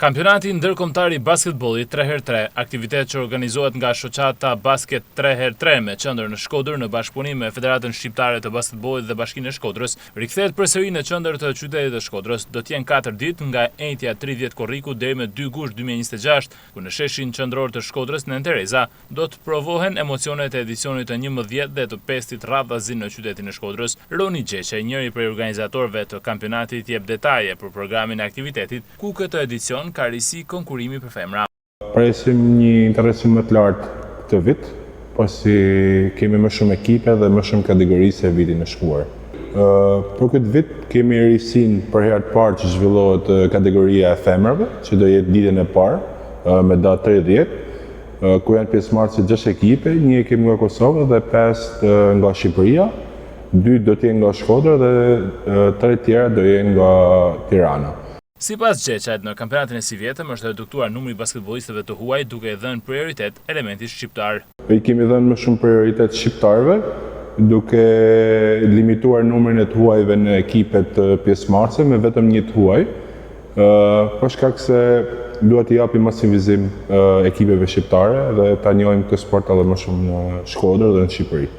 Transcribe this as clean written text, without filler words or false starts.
Kampionati ndërkombëtar i basketbollit 3x3, aktivitet që organizohet nga shoqata Basket 3x3 me qendër në Shkodër në bashkëpunim me Federatën Shqiptare të Basketbollit dhe Bashkinë e Shkodrës, rikthehet përsëri në qendër të qytetit të Shkodrës. Do të jenë 4 ditë nga enjtja 30 korriku deri me 2 gusht 2026, ku në sheshin qendror të Shkodrës Nën Tereza do të provohen emocionet e edicionit të 11 dhe të 5 radhazin në qytetin e Shkodrës. Roni Gjeqe, njëri prej organizatorëve të kampionatit, jep detaje për programin e aktivitetit, ku këtë edicion ka risi konkurimi për femra. Presim një interesim më të lartë këtë vit, pasi kemi më shumë ekipe dhe më shumë kategori se vitin e shkuar. Për këtë vit kemi risin për herë të parë që zhvillohet kategoria e femrave, që do jetë ditën e parë me datë 30, ku janë pjesëmarrëse 6 ekipe, një ekip nga Kosova dhe 5 nga Shqipëria, 2 do të jenë nga Shkodra dhe 3 tjera do jenë nga Tirana. Sipas Gjeqajt, në kampionatin e si vjetëm është reduktuar numri basketbollistëve të huaj duke dhënë prioritet elementit shqiptar. I kemi dhënë më shumë prioritet shqiptarëve, duke limituar numrin e të huajve në ekipet pjesëmarrëse me vetëm një të huaj, për shkak se duhet t'i japim masivizim ekipeve shqiptare dhe ta njohim këtë sport edhe më shumë në Shkodër dhe në Shqipëri.